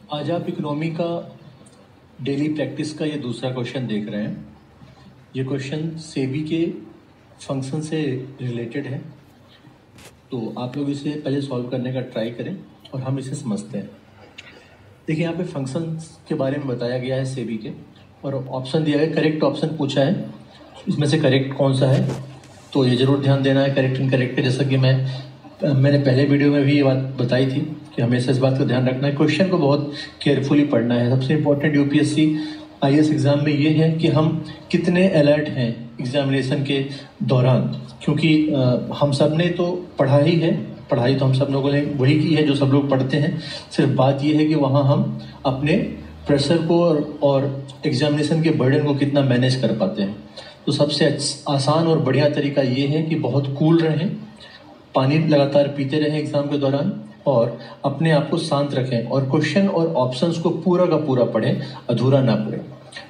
आज आप इकोनॉमी का डेली प्रैक्टिस का ये दूसरा क्वेश्चन देख रहे हैं। ये क्वेश्चन सेबी के फंक्शन से रिलेटेड है, तो आप लोग इसे पहले सॉल्व करने का ट्राई करें और हम इसे समझते हैं। देखिए, यहाँ पे फंक्शंस के बारे में बताया गया है सेबी के, और ऑप्शन दिया है, करेक्ट ऑप्शन पूछा है, इसमें से करेक्ट कौन सा है, तो ये जरूर ध्यान देना है करेक्ट इनकरेक्ट। जैसा कि मैंने पहले वीडियो में भी ये बात बताई थी कि हमेशा इस बात का ध्यान रखना है, क्वेश्चन को बहुत केयरफुली पढ़ना है। सबसे इम्पोर्टेंट यूपीएससी आईएएस एग्जाम में ये है कि हम कितने अलर्ट हैं एग्जामिनेशन के दौरान, क्योंकि हम सब ने तो पढ़ा ही है, पढ़ाई तो हम सब लोगों ने वही की है जो सब लोग पढ़ते हैं। सिर्फ बात यह है कि वहाँ हम अपने प्रेशर को और एग्जामिनेशन के बर्डन को कितना मैनेज कर पाते हैं। तो सबसे आसान और बढ़िया तरीका ये है कि बहुत कूल रहें, पानी लगातार पीते रहें एग्जाम के दौरान, और अपने आप को शांत रखें, और क्वेश्चन और ऑप्शंस को पूरा का पूरा पढ़ें, अधूरा ना पढ़ें।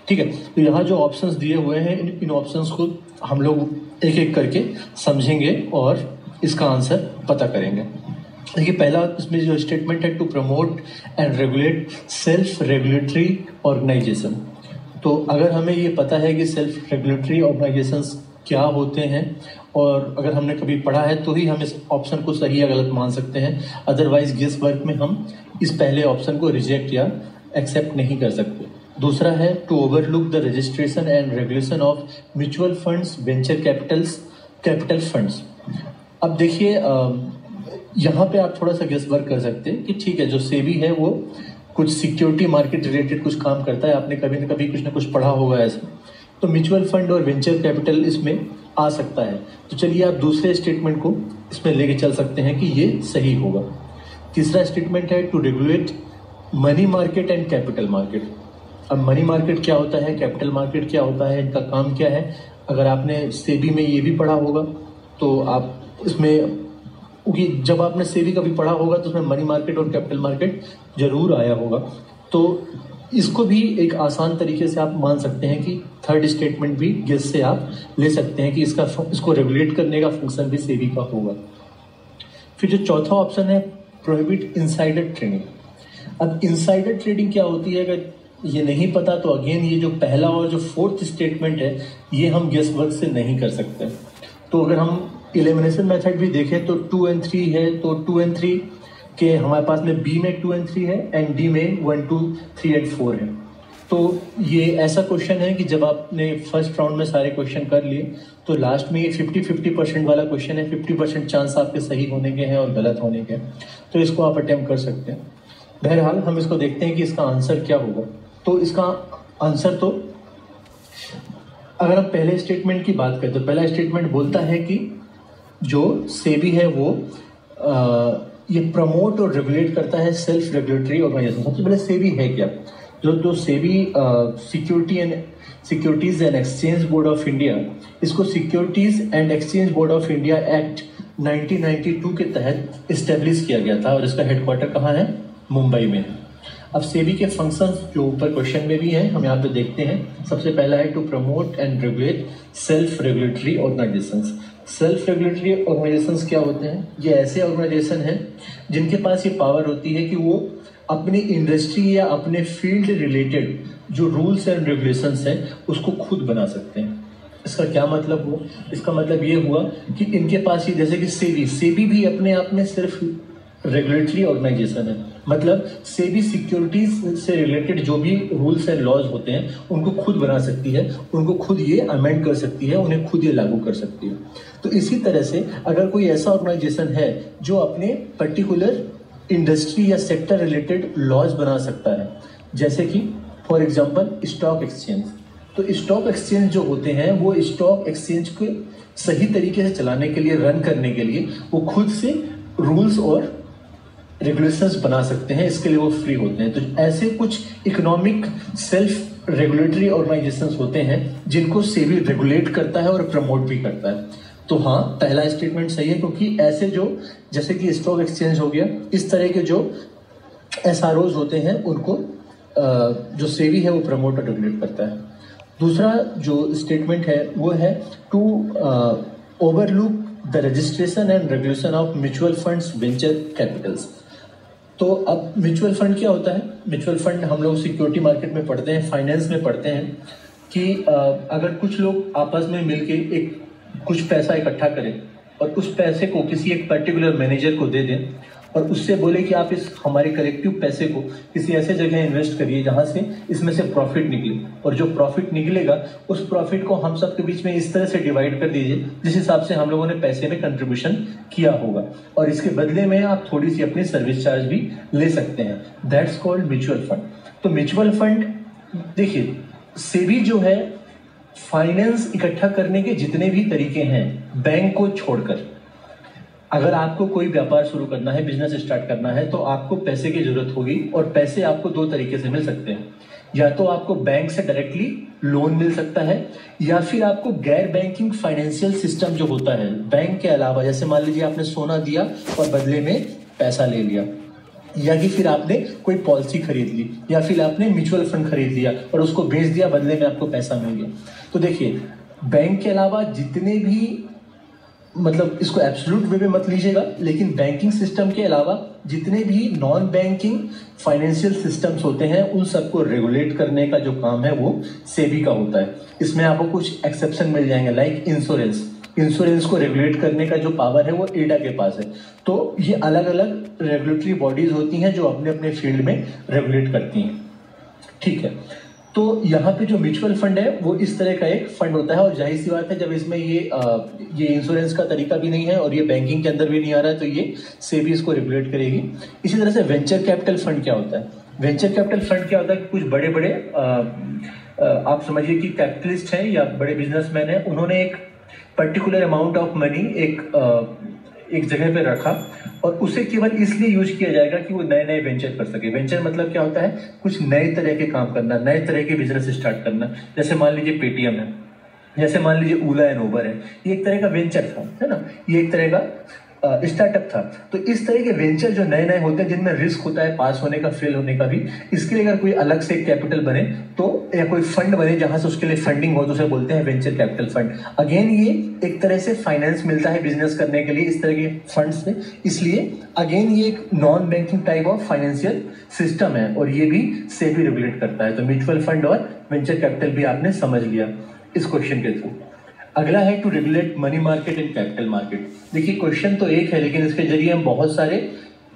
ठीक है, तो यहाँ जो ऑप्शंस दिए हुए हैं, इन ऑप्शंस को हम लोग एक एक करके समझेंगे और इसका आंसर पता करेंगे। देखिए, पहला इसमें जो स्टेटमेंट है, to promote and regulate self regulatory organisation. तो अगर हमें ये पता है कि सेल्फ रेगुलेटरी ऑर्गेनाइजेशंस क्या होते हैं, और अगर हमने कभी पढ़ा है, तो ही हम इस ऑप्शन को सही या गलत मान सकते हैं। अदरवाइज गेस वर्क में हम इस पहले ऑप्शन को रिजेक्ट या एक्सेप्ट नहीं कर सकते। दूसरा है, to overlook the registration and regulation of mutual funds, venture capital funds. अब देखिए, यहाँ पे आप थोड़ा सा गेस वर्क कर सकते हैं कि ठीक है, जो सेबी है वो कुछ सिक्योरिटी मार्केट रिलेटेड कुछ काम करता है, आपने कभी न कभी कुछ ना कुछ पढ़ा होगा ऐसा, तो म्यूचुअल फंड और वेंचर कैपिटल इसमें आ सकता है। तो चलिए आप दूसरे स्टेटमेंट को इसमें लेके चल सकते हैं कि ये सही होगा। तीसरा स्टेटमेंट है, to regulate money market and capital market. अब मनी मार्केट क्या होता है, कैपिटल मार्केट क्या होता है, इनका काम क्या है, अगर आपने सेबी में ये भी पढ़ा होगा तो आप इसमें, क्योंकि जब आपने सेबी का भी पढ़ा होगा तो उसमें मनी मार्केट और कैपिटल मार्केट जरूर आया होगा, तो इसको भी एक आसान तरीके से आप मान सकते हैं कि थर्ड स्टेटमेंट भी गेस से आप ले सकते हैं कि इसको रेगुलेट करने का फंक्शन भी सेबी का होगा। फिर जो चौथा ऑप्शन है, प्रोहिबिट इनसाइडर ट्रेडिंग। अब इनसाइडर ट्रेडिंग क्या होती है, अगर ये नहीं पता तो अगेन ये जो पहला और जो फोर्थ स्टेटमेंट है, ये हम गेस वर्क से नहीं कर सकते। तो अगर हम एलिमिनेशन मेथड भी देखें तो 2 और 3 है, तो 2 और 3 के हमारे पास में बी में 2 और 3 है, एंड डी में 1, 2, 3 और 4 है। तो ये ऐसा क्वेश्चन है कि जब आपने फर्स्ट राउंड में सारे क्वेश्चन कर लिए, तो लास्ट में ये 50-50% वाला क्वेश्चन है, 50% चांस आपके सही होने के हैं और गलत होने के हैं, तो इसको आप अटेम्प्ट कर सकते हैं। बहरहाल हम इसको देखते हैं कि इसका आंसर क्या होगा। तो इसका आंसर, तो अगर हम पहले स्टेटमेंट की बात करें तो पहला स्टेटमेंट बोलता है कि जो सेबी है वो ये प्रमोट और रेगुलेट करता है सेल्फ रेगुलेटरी ऑर्गेनाइजेशन। सबसे पहले सेबी है क्या, जो SEBI Securities and Exchange Board of India, इसको Securities and Exchange Board of India Act 1992 के तहत इस्टेब्लिश किया गया था, और इसका हेडक्वार्टर कहाँ है, मुंबई में है। अब सेबी के फंक्शंस जो ऊपर क्वेश्चन में भी हैं, हम यहाँ पे देखते हैं। सबसे पहला है, to promote and regulate self regulatory organisations. Self regulatory organisations क्या होते हैं, ये ऐसे ऑर्गेनाइजेशन हैं जिनके पास ये पावर होती है कि वो अपनी इंडस्ट्री या अपने फील्ड रिलेटेड जो रूल्स एंड रेगुलेशंस हैं उसको खुद बना सकते हैं। इसका क्या मतलब हुआ, इसका मतलब ये हुआ कि इनके पास ये, जैसे कि सेबी भी अपने आप में सिर्फ रेगुलेटरी ऑर्गेनाइजेशन है, मतलब सेबी सिक्योरिटीज से रिलेटेड जो भी रूल्स एंड लॉज होते हैं उनको खुद बना सकती है, उनको खुद ये अमेंड कर सकती है, उन्हें खुद ये लागू कर सकती है। तो इसी तरह से अगर कोई ऐसा ऑर्गेनाइजेशन है जो अपने पर्टिकुलर इंडस्ट्री या सेक्टर रिलेटेड लॉज बना सकता है, जैसे कि फॉर एग्जांपल स्टॉक एक्सचेंज, तो स्टॉक एक्सचेंज जो होते हैं वो स्टॉक एक्सचेंज को सही तरीके से चलाने के लिए, रन करने के लिए वो खुद से रूल्स और रेगुलेशंस बना सकते हैं, इसके लिए वो फ्री होते हैं। तो ऐसे कुछ इकोनॉमिक सेल्फ रेगुलेटरी ऑर्गेनाइजेशंस होते हैं जिनको सेबी रेगुलेट करता है और प्रमोट भी करता है। तो हाँ, पहला स्टेटमेंट सही है, क्योंकि ऐसे जो, जैसे कि स्टॉक एक्सचेंज हो गया, इस तरह के जो एसआरओज होते हैं उनको जो सेबी है वो प्रमोट और रेगुलेट करता है। दूसरा जो स्टेटमेंट है वो है, to overlook the registration and regulation of mutual funds, venture capitals. तो अब म्यूचुअल फंड क्या होता है? म्यूचुअल फंड हम लोग सिक्योरिटी मार्केट में पढ़ते हैं, फाइनेंस में पढ़ते हैं कि अगर कुछ लोग आपस में मिलके एक कुछ पैसा इकट्ठा करें और उस पैसे को किसी एक पर्टिकुलर मैनेजर को दे दें और उससे बोले कि आप इस हमारे कलेक्टिव पैसे को किसी ऐसे जगह इन्वेस्ट करिए जहां से इसमें से प्रॉफिट निकले, और जो प्रॉफिट निकलेगा उस प्रॉफिट को हम सबके बीच में इस तरह से डिवाइड कर दीजिए जिस हिसाब से हम लोगों ने पैसे में कंट्रीब्यूशन किया होगा, और इसके बदले में आप थोड़ी सी अपनी सर्विस चार्ज भी ले सकते हैं। That's called mutual fund. तो म्यूचुअल फंड देखिए, सेबी जो है फाइनेंस इकट्ठा करने के जितने भी तरीके हैं बैंक को छोड़कर, अगर आपको कोई व्यापार शुरू करना है, बिजनेस स्टार्ट करना है, तो आपको पैसे की जरूरत होगी, और पैसे आपको दो तरीके से मिल सकते हैं। या तो आपको बैंक से डायरेक्टली लोन मिल सकता है, या फिर आपको गैर बैंकिंग फाइनेंशियल सिस्टम जो होता है बैंक के अलावा, जैसे मान लीजिए आपने सोना दिया और बदले में पैसा ले लिया, या कि फिर आपने कोई पॉलिसी खरीद ली, या फिर आपने म्यूचुअल फंड खरीद लिया और उसको बेच दिया, बदले में आपको पैसा मिल गया। तो देखिए, बैंक के अलावा जितने भी, मतलब इसको एब्सोल्यूट वे में मत लीजिएगा, लेकिन बैंकिंग सिस्टम के अलावा जितने भी नॉन बैंकिंग फाइनेंशियल सिस्टम्स होते हैं उन सबको रेगुलेट करने का जो काम है वो सेबी का होता है। इसमें आपको कुछ एक्सेप्शन मिल जाएंगे, लाइक इंश्योरेंस को रेगुलेट करने का जो पावर है वो एडा के पास है। तो ये अलग अलग रेगुलेटरी बॉडीज होती हैं जो अपने अपने फील्ड में रेगुलेट करती हैं, ठीक है। तो यहाँ पे जो म्यूचुअल फंड है वो इस तरह का एक फंड होता है, और जाहिर सी बात है जब इसमें ये इंश्योरेंस का तरीका भी नहीं है और ये बैंकिंग के अंदर भी नहीं आ रहा है, तो ये सेबी इसको रेगुलेट करेगी। इसी तरह से वेंचर कैपिटल फंड क्या होता है? वेंचर कैपिटल फंड क्या होता है कि कुछ बड़े बड़े आप समझिए कि कैपिटलिस्ट हैं या बड़े बिजनेसमैन हैं, उन्होंने एक पर्टिकुलर अमाउंट ऑफ मनी एक जगह पे रखा और उसे केवल इसलिए यूज किया जाएगा कि वो नए नए वेंचर कर सके। वेंचर मतलब क्या होता है? कुछ नए तरह के काम करना, नए तरह के बिजनेस स्टार्ट करना। जैसे मान लीजिए पेटीएम है, जैसे मान लीजिए ओला एंड उबर है, ये एक तरह का वेंचर था, है ना, ये एक तरह का स्टार्टअप था। तो इस तरह के वेंचर जो नए नए होते हैं जिनमें रिस्क होता है पास होने का, फेल होने का भी, इसके लिए अगर कोई अलग से कैपिटल बने तो, या कोई फंड बने जहां से उसके लिए फंडिंग हो, तो उसे बोलते हैं वेंचर कैपिटल फंड। अगेन ये एक तरह से फाइनेंस मिलता है बिजनेस करने के लिए इस तरह के फंड से, इसलिए अगेन ये एक non banking type of financial system है और ये भी सेबी रेगुलेट करता है। तो म्यूचुअल फंड और वेंचर कैपिटल भी आपने समझ लिया इस क्वेश्चन के थ्रू। अगला है to regulate money market and capital market. देखिए, क्वेश्चन तो एक है लेकिन इसके जरिए हम बहुत सारे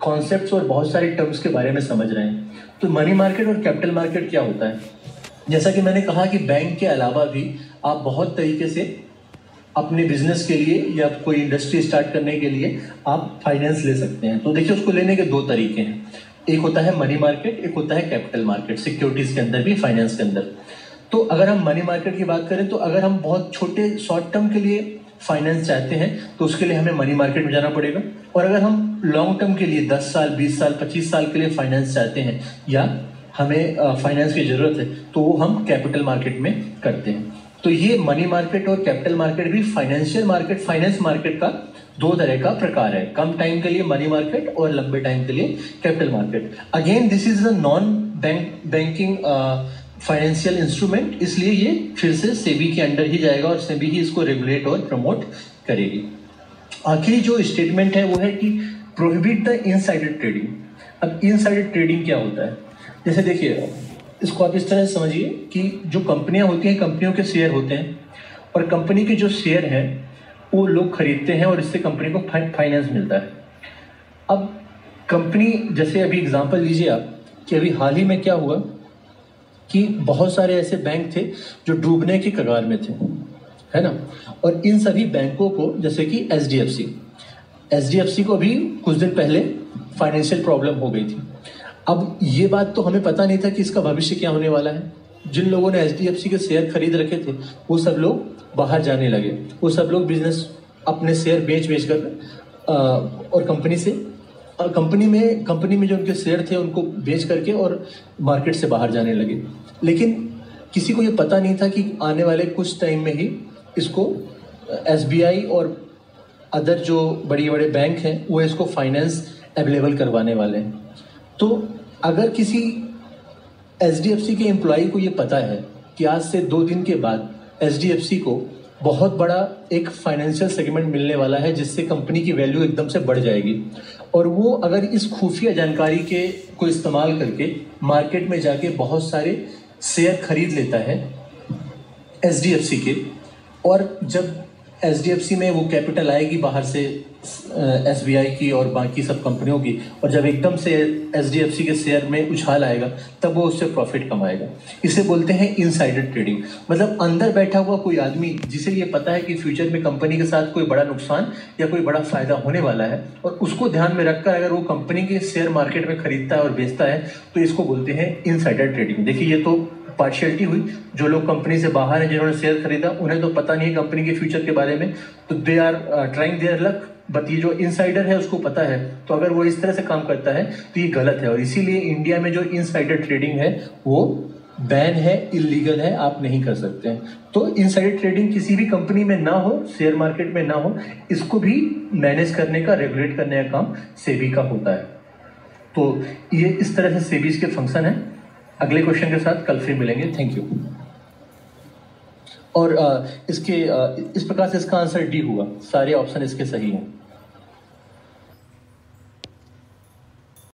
कॉन्सेप्ट्स और बहुत सारे टर्म्स के बारे में समझ रहे हैं। तो मनी मार्केट और कैपिटल मार्केट क्या होता है? जैसा कि मैंने कहा कि बैंक के अलावा भी आप बहुत तरीके से अपने बिजनेस के लिए या कोई इंडस्ट्री स्टार्ट करने के लिए आप फाइनेंस ले सकते हैं। तो देखिए, उसको लेने के दो तरीके हैं, एक होता है मनी मार्केट, एक होता है कैपिटल मार्केट, सिक्योरिटीज के अंदर भी, फाइनेंस के अंदर। तो अगर हम मनी मार्केट की बात करें तो अगर हम बहुत छोटे शॉर्ट टर्म के लिए फाइनेंस चाहते हैं तो उसके लिए हमें मनी मार्केट में जाना पड़ेगा, और अगर हम लॉन्ग टर्म के लिए 10 साल 20 साल 25 साल के लिए फाइनेंस चाहते हैं या हमें फाइनेंस की जरूरत है तो वो हम कैपिटल मार्केट में करते हैं। तो ये मनी मार्केट और कैपिटल मार्केट भी फाइनेंशियल मार्केट, फाइनेंस मार्केट का दो तरह का प्रकार है, कम टाइम के लिए मनी मार्केट और लंबे टाइम के लिए capital market. Again this is a non banking financial instrument, इसलिए ये फिर से सेबी के अंडर ही जाएगा और सेबी ही इसको रेगुलेट और प्रमोट करेगी। आखिरी जो स्टेटमेंट है वो है कि प्रोहिबिट द इनसाइडर ट्रेडिंग। अब इनसाइडर ट्रेडिंग क्या होता है? जैसे देखिए, इसको आप इस तरह से समझिए कि जो कंपनियां होती हैं, कंपनियों के शेयर होते हैं, और कंपनी के जो शेयर हैं वो लोग खरीदते हैं और इससे कंपनी को फाइनेंस मिलता है। अब कंपनी, जैसे अभी एग्जांपल लीजिए आप कि अभी हाल ही में क्या हुआ कि बहुत सारे ऐसे बैंक थे जो डूबने की कगार में थे, है ना, और इन सभी बैंकों को, जैसे कि एचडीएफसी को भी कुछ दिन पहले फाइनेंशियल प्रॉब्लम हो गई थी। अब ये बात तो हमें पता नहीं था कि इसका भविष्य क्या होने वाला है। जिन लोगों ने एचडीएफसी के शेयर खरीद रखे थे वो सब लोग बाहर जाने लगे, वो सब लोग बिजनेस अपने शेयर बेच कर और कंपनी में जो उनके शेयर थे उनको बेच करके और मार्केट से बाहर जाने लगे। लेकिन किसी को ये पता नहीं था कि आने वाले कुछ टाइम में ही इसको एसबीआई और अदर जो बड़े बड़े बैंक हैं वो इसको फाइनेंस अवेलेबल करवाने वाले हैं। तो अगर किसी एचडीएफसी के एम्प्लॉय को ये पता है कि आज से 2 दिन के बाद एचडीएफसी को बहुत बड़ा एक फाइनेंशियल सेगमेंट मिलने वाला है जिससे कंपनी की वैल्यू एकदम से बढ़ जाएगी। और वो अगर इस खुफिया जानकारी के को इस्तेमाल करके मार्केट में जाके बहुत सारे शेयर खरीद लेता है एचडीएफसी के, और जब एचडीएफसी में वो कैपिटल आएगी बाहर से एसबीआई की और बाकी सब कंपनियों की, और जब एकदम से एचडीएफसी के शेयर में उछाल आएगा तब वो उससे प्रॉफिट कमाएगा। इसे बोलते हैं इनसाइडर ट्रेडिंग। मतलब अंदर बैठा हुआ कोई आदमी जिसे ये पता है कि फ्यूचर में कंपनी के साथ कोई बड़ा नुकसान या कोई बड़ा फायदा होने वाला है, और उसको ध्यान में रखकर अगर वो कंपनी के शेयर मार्केट में खरीदता है और बेचता है तो इसको बोलते हैं इनसाइडर ट्रेडिंग। देखिए, ये तो पार्शियलिटी हुई। जो लोग कंपनी से बाहर हैं, जिन्होंने शेयर खरीदा, उन्हें तो पता नहीं है कंपनी के फ्यूचर के बारे में, तो they are trying their luck. But ये जो इनसाइडर है उसको पता है, तो अगर वो इस तरह से काम करता है तो ये गलत है। और इसीलिए इंडिया में जो इनसाइडर ट्रेडिंग है वो बैन है, इलीगल है, आप नहीं कर सकते हैं। तो इनसाइडर ट्रेडिंग किसी भी कंपनी में ना हो, शेयर मार्केट में ना हो, इसको भी मैनेज करने का, रेगुलेट करने का काम सेबी का होता है। तो ये इस तरह से सेबीज के फंक्शन है। अगले क्वेश्चन के साथ कल फिर मिलेंगे। Thank you. और इस प्रकार से इसका आंसर डी हुआ, सारे ऑप्शन इसके सही हैं।